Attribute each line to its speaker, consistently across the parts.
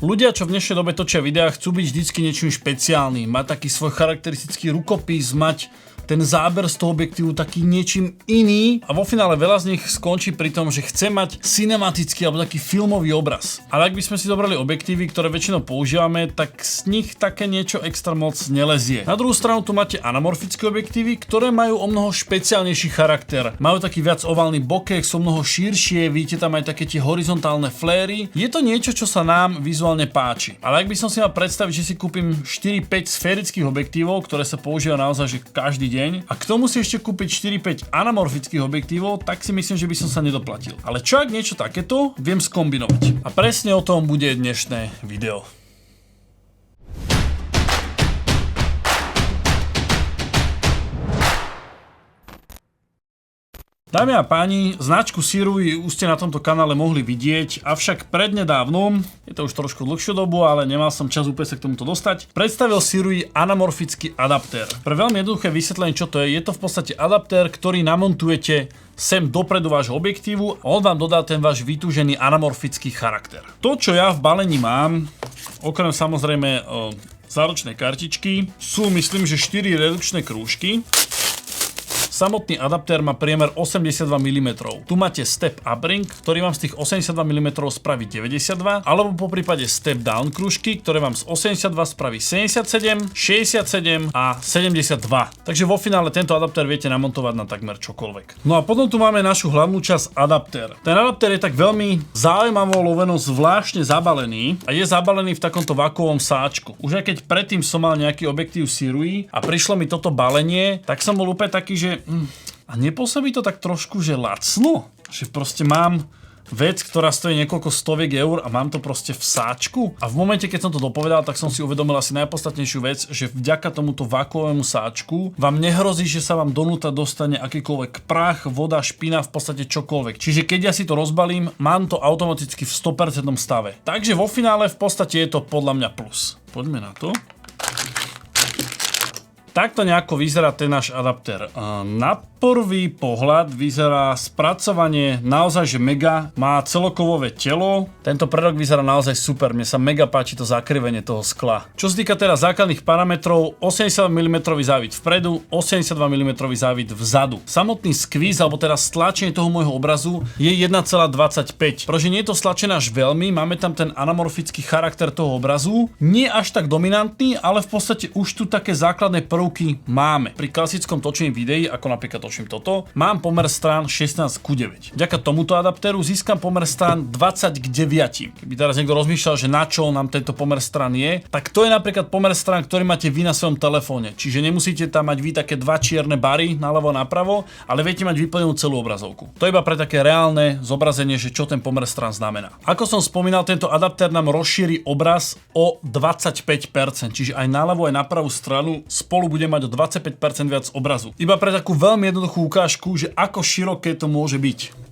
Speaker 1: Ľudia, čo v dnešnej dobe točia videá, chcú byť vždycky niečím špeciálnym, mať taký svoj charakteristický rukopis, mať ten záber z toho objektívu taký niečím iný a vo finále veľa z nich skončí pri tom, že chce mať cinematický alebo taký filmový obraz. Ale ak by sme si zobrali objektívy, ktoré väčšinou používame, tak z nich také niečo extra moc nelezie. Na druhú stranu tu máte anamorfické objektívy, ktoré majú o mnoho špeciálnejší charakter. Majú taký viac oválny bokeh, sú mnoho širšie, vidíte tam aj také tie horizontálne fléry. Je to niečo, čo sa nám vizuálne páči. Ale ak by som si mal predstaviť, že si kúpim 4-5 sférických objektívov, ktoré sa používajú naozaj že každý deň, a k tomu si ešte kúpiť 4-5 anamorfických objektívov, tak si myslím, že by som sa nedoplatil. Ale čo ak niečo takéto viem skombinovať? A presne o tom bude dnešné video. Dámy a páni, značku Sirui už ste na tomto kanále mohli vidieť, avšak prednedávnom, je to už trošku dlhšiu dobu, ale nemal som čas úplne sa k tomuto dostať, predstavil Sirui anamorfický adaptér. Pre veľmi jednoduché vysvetlenie, čo to je to v podstate adaptér, ktorý namontujete sem dopredu vášho objektívu a on vám dodá ten váš vytúžený anamorfický charakter. To, čo ja v balení mám, okrem samozrejme záručnej kartičky, sú myslím, že 4 redukčné krúžky. Samotný adaptér má priemer 82 mm. Tu máte step up ring, ktorý vám z tých 82 mm spraví 92, alebo po prípade step down krúžky, ktoré vám z 82 spraví 77, 67 a 72. Takže vo finále tento adaptér viete namontovať na takmer čokoľvek. No a potom tu máme našu hlavnú časť adaptér. Ten adaptér je tak veľmi zaujímavo loveno zvláštne zabalený a je zabalený v takomto vakuovom sáčku. Už aj keď predtým som mal nejaký objektív Sirui a prišlo mi toto balenie, tak som bol úplne taký, že a nepôsobí to tak trošku, že lacno? Že proste mám vec, ktorá stojí niekoľko stoviek eur a mám to proste v sáčku? A v momente, keď som to dopovedal, tak som si uvedomil asi najpodstatnejšiu vec, že vďaka tomuto vakuovému sáčku vám nehrozí, že sa vám donútra dostane akýkoľvek prach, voda, špina, v podstate čokoľvek. Čiže keď ja si to rozbalím, mám to automaticky v 100% stave. Takže vo finále v podstate je to podľa mňa plus. Poďme na to. Takto nejako vyzerá ten náš adaptér. Na prvý pohľad vyzerá spracovanie naozaj že mega, má celokovové telo. Tento predok vyzerá naozaj super, mne sa mega páči to zakrivenie toho skla. Čo sa týka teda základných parametrov, 80 mm závit vpredu, 82 mm závit vzadu. Samotný skvíz, alebo teda stlačenie toho môjho obrazu je 1,25. Pretože nie je to stlačené až veľmi, máme tam ten anamorfický charakter toho obrazu. Nie až tak dominantný, ale v podstate už tu také základné prvky máme. Pri klasickom točení videí, ako napríklad točím toto, mám pomer strán 16:9. Vďaka tomuto adaptéru získam pomer strán 20:9. Keby teraz niekto rozmýšľal, že na čo nám tento pomer strán je, tak to je napríklad pomer strán, ktorý máte vy na svojom telefóne. Čiže nemusíte tam mať vy také dva čierne bary naľavo a napravo, ale viete mať vyplnenú celú obrazovku. To je iba pre také reálne zobrazenie, že čo ten pomer strán znamená. Ako som spomínal, tento adaptér nám rozšíri obraz o 25%, čiže aj naľavo aj na pravú stranu spolu bude mať o 25% viac obrazu. Iba pre takú veľmi jednoduchú ukážku, že ako široké to môže byť.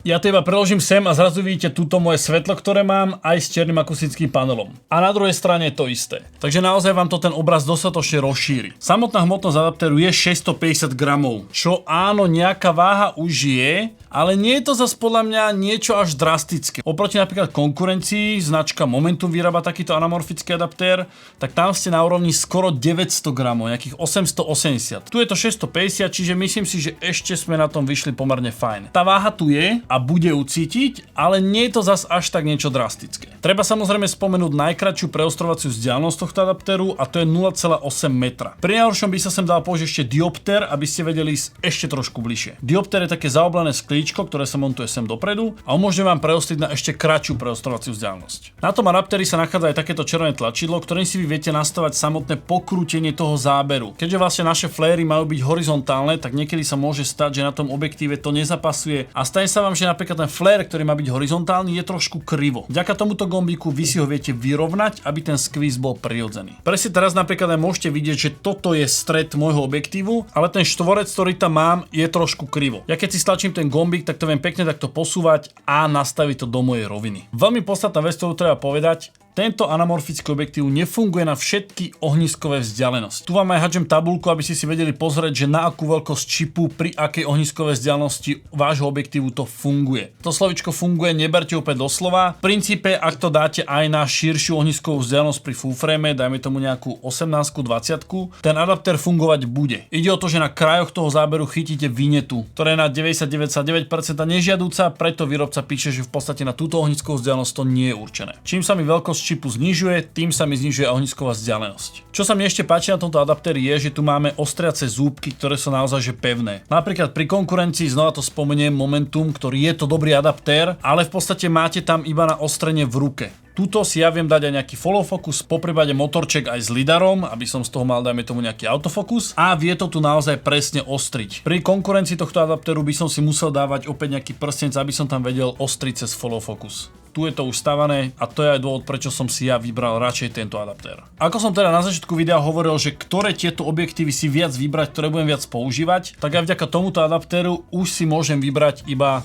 Speaker 1: Ja to iba preložím sem a zrazu vidíte túto moje svetlo, ktoré mám, aj s čiernym akustickým panelom. A na druhej strane je to isté. Takže naozaj vám to ten obraz dostatočne rozšíri. Samotná hmotnosť adaptéru je 650 gramov, čo áno, nejaká váha už je, ale nie je to zase podľa mňa niečo až drastické. Oproti napríklad konkurencii, značka Momentum vyrába takýto anamorfický adaptér, tak tam ste na úrovni skoro 900 gramov, nejakých 880. Tu je to 650, čiže myslím si, že ešte sme na tom vyšli pomerne fajn. Tá váha tu je a bude ucítiť, ale nie je to zas až tak niečo drastické. Treba samozrejme spomenúť najkratšiu preostrovaciu vzdialenosť tohto adaptéru a to je 0,8 metra. Pri najhoršom by sa sem dal použiť ešte diopter, aby ste vedeli ísť ešte trošku bližšie. Diopter je také zaoblené sklíčko, ktoré sa montuje sem dopredu a umožňuje vám preostriť na ešte kratšiu preostrovaciu vzdialenosť. Na tom adaptéri sa nachádza aj takéto červené tlačidlo, ktorým si vy viete nastavať samotné pokrútenie toho záberu. Keďže vlastne naše fléry majú byť horizontálne, tak niekedy sa môže stať, že na tom objektíve to nezapasuje a stane sa vám, že napríklad ten flare, ktorý má byť horizontálny, je trošku krivo. Vďaka tomuto gombíku vy si ho viete vyrovnať, aby ten skvíz bol prirodzený. Presne teraz napríklad aj môžete vidieť, že toto je stred môjho objektívu, ale ten štvorec, ktorý tam mám, je trošku krivo. Ja keď si stlačím ten gombík, tak to viem pekne takto posúvať a nastaviť to do mojej roviny. Veľmi podstatná vec, ktorú treba povedať, Tento anamorfický objektív nefunguje na všetky ohniskové vzdialenosti. Tu vám aj hádžem tabuľku, aby ste si vedeli pozrieť, že na akú veľkosť čipu pri akej ohniskovej vzdialenosti vášho objektívu to funguje. To slovičko funguje, neberte úplne doslova. V princípe, ak to dáte aj na širšiu ohniskovú vzdialenosť pri full frame, dajme tomu nejakú 18-20, ten adaptér fungovať bude. Ide o to, že na krajoch toho záberu chytíte vinetu, ktorá je na 99,9% nežiaduca, preto výrobca píše, že v podstate na túto ohniskovú vzdialenosť to nie je určené. Čím sa mi veľkosť čipu znižuje, tým sa mi znižuje ohnisková vzdialenosť. Čo sa mi ešte páči na tomto adaptéri je, že tu máme ostriace zúbky, ktoré sú naozaj že pevné. Napríklad pri konkurencii, znova to spomeniem, Momentum, ktorý je to dobrý adaptér, ale v podstate máte tam iba na ostrenie v ruke. Tuto si ja viem dať aj nejaký follow focus, poprípade motorček aj s lidarom, aby som z toho mal, dajme tomu, nejaký autofokus a vie to tu naozaj presne ostriť. Pri konkurencii tohto adaptéru by som si musel dávať opäť nejaký prstenec, aby som tam vedel ostriť cez follow focus. Tu je to už stavané a to je aj dôvod, prečo som si ja vybral radšej tento adaptér. Ako som teda na začiatku videa hovoril, že ktoré tieto objektívy si viac vybrať, ktoré budem viac používať, tak aj vďaka tomuto adaptéru už si môžem vybrať iba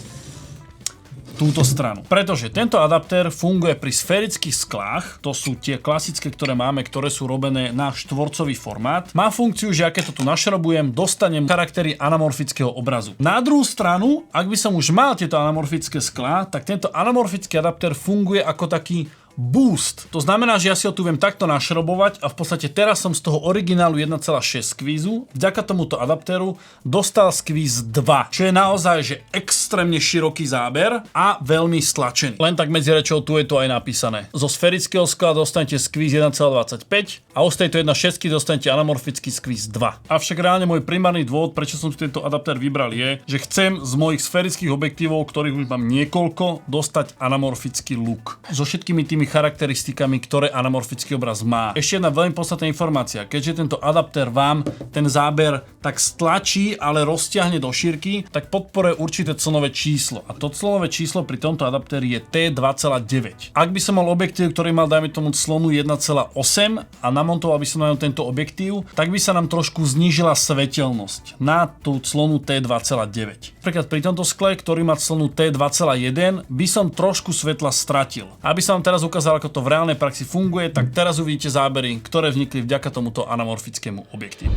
Speaker 1: túto stranu. Pretože tento adaptér funguje pri sférických sklách, to sú tie klasické, ktoré máme, ktoré sú robené na štvorcový formát. Má funkciu, že keď to tu našrobujem, dostanem charaktery anamorfického obrazu. Na druhú stranu, ak by som už mal tieto anamorfické sklá, tak tento anamorfický adaptér funguje ako taký boost. To znamená, že ja si ho tu viem takto našrobovať a v podstate teraz som z toho originálu 1,6 skvízu vďaka tomuto adaptéru dostal skvíz 2, čo je naozaj že extrémne široký záber a veľmi stlačený. Len tak medzi rečou tu je to aj napísané. Zo sférického skla dostanete skvíz 1,25 a z tejto 1,6 dostanete anamorfický skvíz 2. Avšak reálne môj primárny dôvod, prečo som tento adaptér vybral je, že chcem z mojich sférických objektívov, ktorých už mám niekoľko, dostať anamorfický look. So všetkými tými charakteristikami, ktoré anamorfický obraz má. Ešte jedna veľmi podstatná informácia. Keďže tento adaptér vám ten záber tak stlačí, ale roztiahne do šírky, tak podporuje určité clonové číslo. A to clonové číslo pri tomto adaptéri je T2,9. Ak by som mal objektív, ktorý mal, dajme tomu, clonu 1,8 a namontoval by som na ňom tento objektív, tak by sa nám trošku znížila svetelnosť na tú clonu T2,9. Napríklad pri tomto skle, ktorý má clonu T2,1, by som trošku svetla stratil. Aby som vám teraz ukázal, ako to v reálnej praxi funguje, tak teraz uvidíte zábery, ktoré vznikli vďaka tomuto anamorfickému objektívu.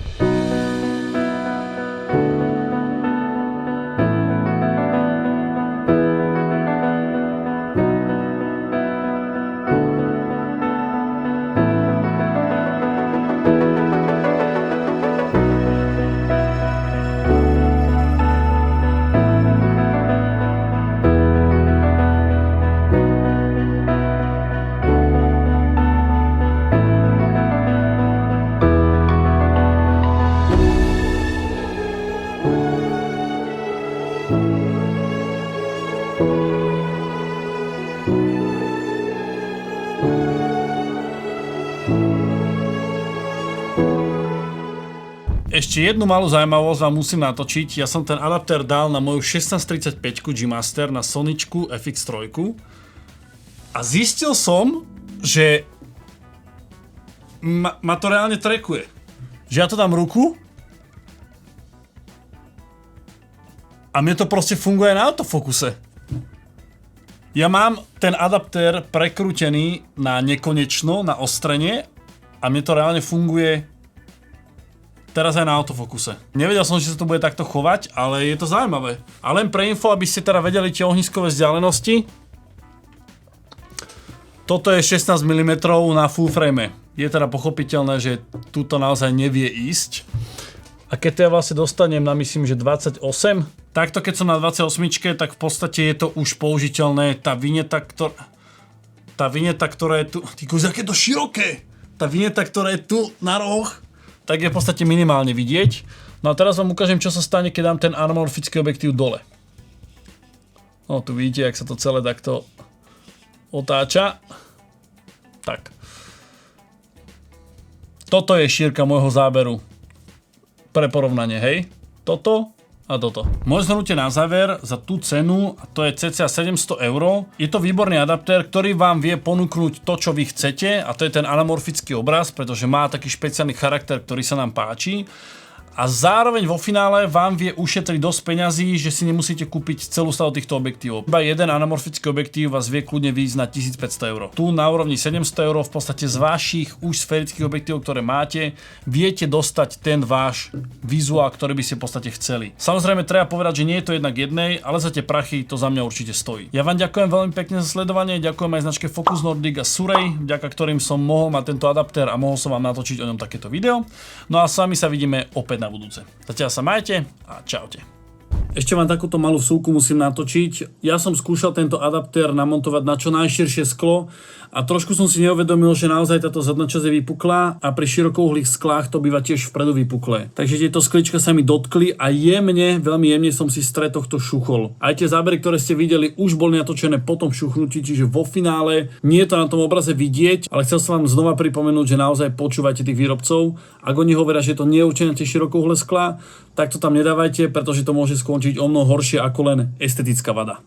Speaker 1: Ešte jednu malú zaujímavosť vám musím natočiť. Ja som ten adaptér dal na moju 1635 G-Master na Soničku FX3 a zistil som, že ma to reálne trackuje. Že ja to dám ruku a mne to proste funguje na autofokuse. Ja mám ten adaptér prekrútený na nekonečno, na ostrenie a mne to reálne funguje teraz aj na autofokuse. Nevedel som, že sa to bude takto chovať, ale je to zaujímavé. A len pre info, aby ste teda vedeli tie ohniskové vzdialenosti. Toto je 16 mm na full frame. Je teda pochopiteľné, že túto naozaj nevie ísť. A keď to ja vlastne dostanem na, myslím, že 28, takto keď som na 28, tak v podstate je to už použiteľné. Tá vineta, ktorá je tu... Ty kus, aké to široké! Tá vineta, ktorá je tu na roh, tak je v podstate minimálne vidieť. No a teraz vám ukážem, čo sa stane, keď dám ten anamorfický objektív dole. No tu vidíte, jak sa to celé takto otáča. Tak. Toto je šírka môjho záberu. Pre porovnanie, hej. Toto a toto. Moje zhrnutie na záver za tú cenu, a to je cca 700 €. Je to výborný adaptér, ktorý vám vie ponúknuť to, čo vy chcete, a to je ten anamorfický obraz, pretože má taký špeciálny charakter, ktorý sa nám páči. a zároveň vo finále vám vie ušetriť dosť peňazí, že si nemusíte kúpiť celú sadu týchto objektívov. Iba jeden anamorfický objektív vás vie kľudne výjsť na 1500 eur. Tu na úrovni 700 eur v podstate z vašich už sférických objektívov, ktoré máte, viete dostať ten váš vizuál, ktorý by ste v podstate chceli. Samozrejme treba povedať, že nie je to jednak jednej, ale za tie prachy to za mňa určite stojí. Ja vám ďakujem veľmi pekne za sledovanie, ďakujem aj značke Focus Nordic a Surej, vďaka ktorým som mohol mať tento adaptér a mohol som vám natočiť o ňom takéto video. No a s vami sa vidíme opäť na budúce. Zatiaľ sa majte a čaute. Ešte vám takúto malú vsúku musím natočiť. Ja som skúšal tento adaptér namontovať na čo najširšie sklo a trošku som si neuvedomil, že naozaj táto zadná časť je vypuklá a pri širokouhlých sklách to býva tiež vpredu vypuklé. Takže tieto sklička sa mi dotkli a jemne, veľmi jemne som si stred tohto šuchol. Aj tie zábery, ktoré ste videli, už boli natočené po tom šuchnutí, čiže vo finále nie je to na tom obraze vidieť, ale chcel som vám znova pripomenúť, že naozaj počúvajte tých výrobcov. Ak oni hovoria, že to nie je určené tie širokouhlé sklá, tak to tam nedávajte, pretože to môže skončiť o mnoho horšie ako len estetická vada.